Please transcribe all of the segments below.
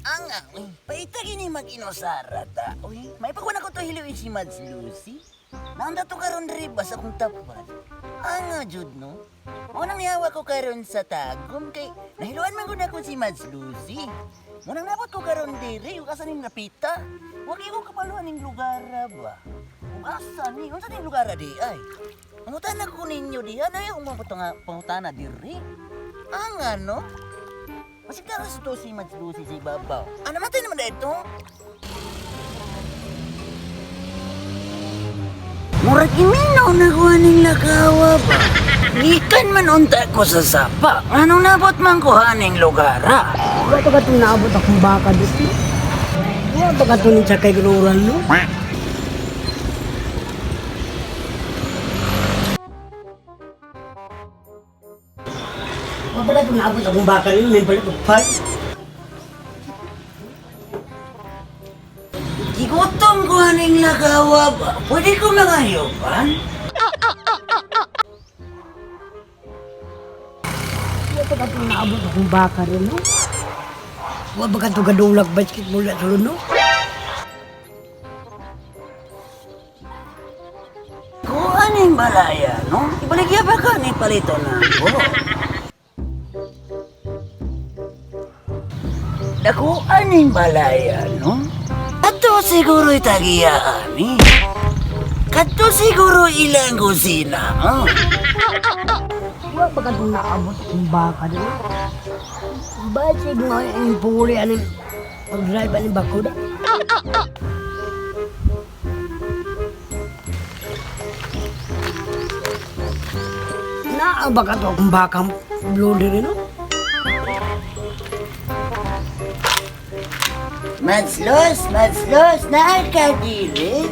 Anga, uy, paita gini mag-inosara ta. Uy, may pagwan ako to hiliwi si Mads Lucy. Naanda to karon diri basa kong tapad. Anga, Jud, no? Munang nihawa ko karon sa tagum kay nahiluan man gud ako si Mads Lucy. Munang nabot ko karon diri, ug asa ning napita. Wag ko kapaluan ning lugar ba. Ug asa ni, unsa ning lugar di ay? Pangutana ko ninyo diha na yung mga pangutana diri. Anga, no? Masig ka rin ito si Mads Lucy sa ibabaw. Namatay naman na ito. Murag iminaw na kuha ning lakawa ba? Gikan man unta ko sa sapa. Anong nabot man kuha ning lugara? Wala pa ka itong naabot akong baka dito. Wala pa ka itong sakay gruran, no? Wala pa ka itong naabot akong baka rin, may balik mag-fight. Gigutom kuha ning lakawa ba? Pwede ko mangayoban? Wala pa ka itong naabot akong baka rin, no? Wala pa ka itong gadulak basketball at sulo, no? Kuha ning balaya, no? Ibaligya ba ka ni palito na ako? Nakuha ning balaya, no? Kato siguro itagiyaani. Kato siguro ilang kusina, oh. Wala pa ka itong naabot akong baka rin, no? Basig nga yung puli aning pag-drive aning bakuda. Naaba ka to akong bakang blue rin, no? Madslos, naan ka dili?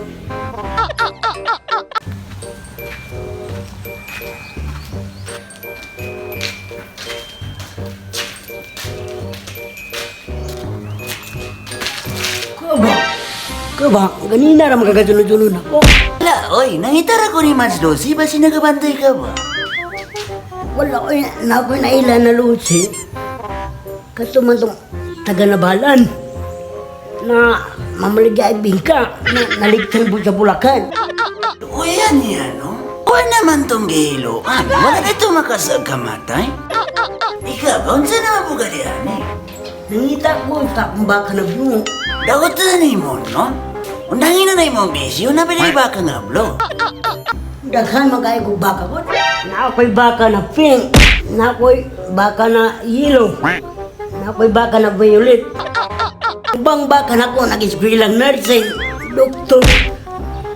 Kaba, ganina na magkakasunod-sunod ako. Wala, oy, nangitara ko ni Madslos, ba sinagabantay ka ba? Wala, oy, na ako'y nailan na lusi. Kaso man itong taga-nabalan na mamaligay bingka na naligtan po sa Bulacan. O yan, no? Kuha naman tong gihiloan. Wala na ito makasag kamatay. Ikaw, unsa naman po ganyan, eh? Nangita ko sa akong baka na blue. Dagot na ni mo, no? Undangin na na yung bisyo na pinay baka nga blo. Daghan magkaya ko baka ko. Na ako'y baka na pink. Na ako'y baka na yellow. Na ako'y baka na violet. Ibang baka na ko nag-eskwela nursing, doktor,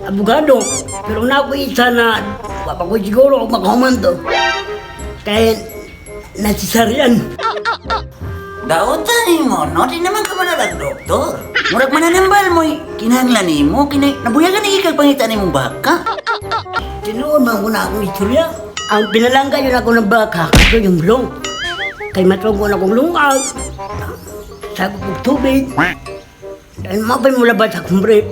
abogado. Pero na ako'y isa na wapa ko siguro kung makahuman to. Kaya nasisaryan. Dagot na ni mo, no? Di naman ka manalag, doktor. Murag mananambal mo, kinahanglan ni mo, nabuyagan ni ikagpangita ni mong baka. Tinuon man ko na akong istorya. Ang pinalangga yun ako ng baka, ito yung long. Kay matrong ko na akong lungag. Sabi ko tubig. Dahil mapay mo labas akong brief.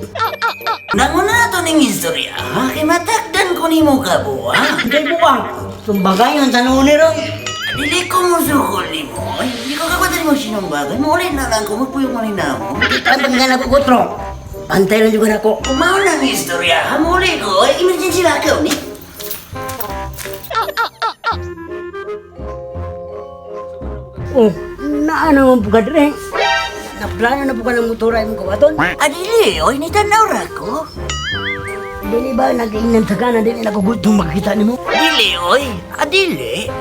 Nanguna na to ning istorya, ha? Kay matakdan ko ni mo ka, buwa. Hindi po ka. Sumbagayon sa noon ni Ron. Dili ko mo sukol ni mo. Ay, hindi ko kapatid mo sinumbagan. Maulit na lang ko, magpuyong mo ni na mo. Ay, pag nga nagkukutro. Pantay lang juga na ako. Kumaw na ang istorya, ha? Muli ko. Ay, emergency lakaw ni. Oh, naano mo po ka dre? Naplano na po ka ng motora yung kawaton? Adili, oy, nitanaw ra ko. Dili ba nag-iinan sa kanan din nakagultong makikita ni mo? Adili, oy. Adili.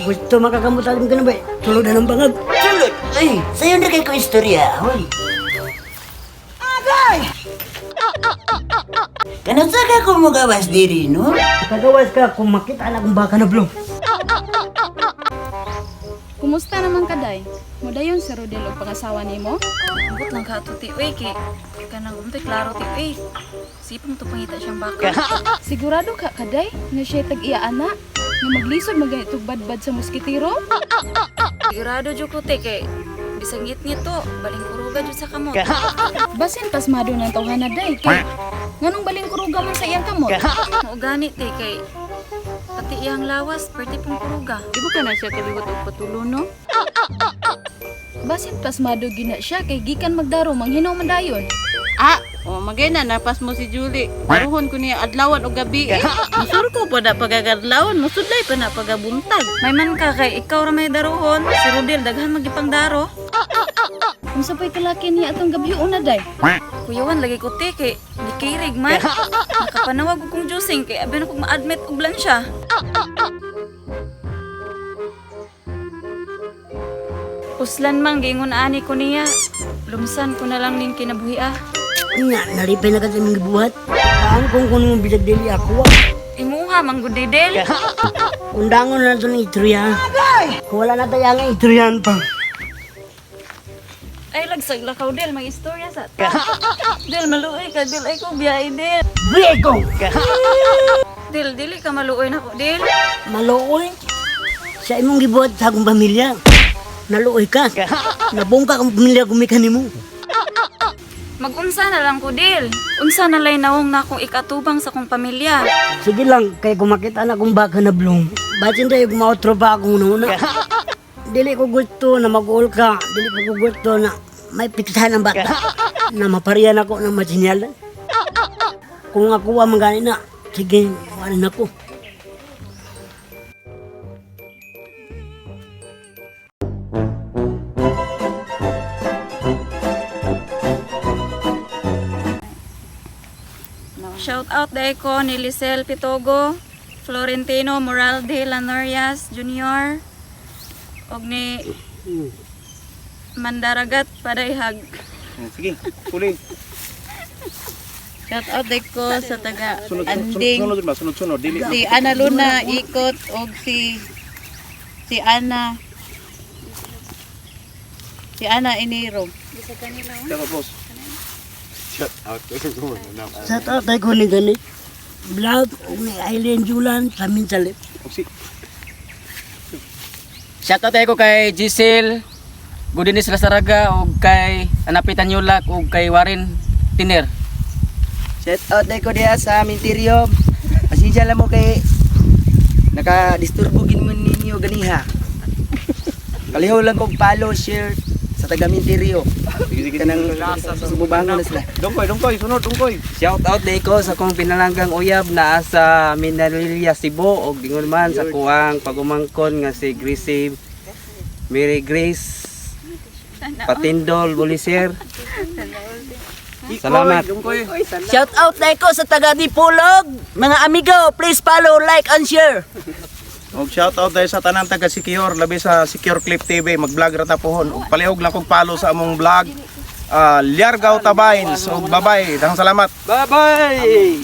Gusto makakamutan ka na ba? Tulog na ng bangag. Tulad, ay, sa'yo na kayo ko istorya, oy. Agay! Kanasa ka kung magawas diri, no? Kagawas ka kung makita na kung baka na blong. Kumusta naman ka, Day? Mudayon si Rodel o pangasawa ni mo? Ambot lang ka ito, ti-uy, kay kanang umto'y klaro, ti-uy. Sipang to pangita siyang baka. Sigurado ka, Day, na siya tag-iya anak? Na maglisod magayitog badbad sa moskitiro? Sigurado, Jukote, kay bisang ngit-ngit to, baling kuruga dyan sa kamot. Basin pasmado ng tawhan na, Day, kay nganong baling kuruga man sa iyang kamot? Maugani, ti, kay pati iyang lawas, pwede pong kuruga. Di ba ka na siya kaliwat o patulo, no? Basin pasmado gina siya kay gikan magdaro manghinom man dayon. Magay na, napas mo si Julie. Maruhon ko niya adlawan o gabi. Masur ko pa na pagagadlawan, masudlay pa na pagabuntag. May man ka kay ikaw ra may daruhon. Si Rodel daghan magipang daro. Unsa pay kalaki niya atong gabyo na day? Kuyawan lagi ko ti kay gikirig man. Nakapanawag ko kong juicing kay abi na kong ma-admit og siya. Uslan man gingon ani ko niya. Lumsan ko na lang ning kinabuhi ah. Nga, nalipay na kasi mga buhat. Saan kung kuno mo bisag dili ako? Imuha man gud Del. Undangon na ito ng itriyan. Wala na tayo nga itriyan pa. Ay lagsag lakaw Del may istorya sa. Del maluoy ka Del ay ko biyay Del. Bego! Del dili ka maluoy nako Del. Maluoy. Sa imong gibuhat sa akong pamilya. Naluoy ka. Nabungka kang pamilya gumikan mo. Mag-unsa na lang ko Del. Unsa na lay nawong na akong ikatubang sa kong pamilya. Sige lang, kay kumakita na kong baka na bloom. Batin tayo kumautro pa akong una. Dili ko gusto na mag-uol ka. Dili ko gusto na may pitisan ng bata. Na mapariyan ako ng masinyalan. Kung ako ang magani na, sige, warin ako. Shout out dai ko ni Lisel Pitogo, Florentino Moralde Lanorias Jr. og ni Mandaragat Padayhag. Sige, huli. Shout out day ko sa taga Sunod, Anding. sunod, dili. Si Ana Luna ikot og si Ana Iniro. Tama, boss. Sa tatay ko ni ganit. Vlog, ni Aileen Julan, sa Minsalip. Si Shoutout tayo ko kay Giselle Gudinis Lasaraga ug kay Anapitan Yulak ug kay Warren Tiner. Shout out day ko diya sa Minterio. Pasensya lang mo kay naka-disturbo gin man ninyo ganiha. Kalihaw lang kong follow, share sa taga Minterio. Kanang sububangon na sila. Dungkoy, sunod, dungkoy. Shout out day ko sa kong pinalanggang uyab naa sa Mindanilla, Cebu ug gingon man sa kuang pagumangkon nga si Gracie Mary Grace Patindol Buliser. Salamat. Shout out na ko sa taga Dipolog. Mga amigo, please follow, like, and share. Og shout out dahil sa tanang taga Secure, labi sa Secure Clip TV, mag-vlog ra ta pohon. Og palihog lang kog follow sa among vlog. Liargaw Tabayn. So bye-bye. Daghang salamat. Bye bye.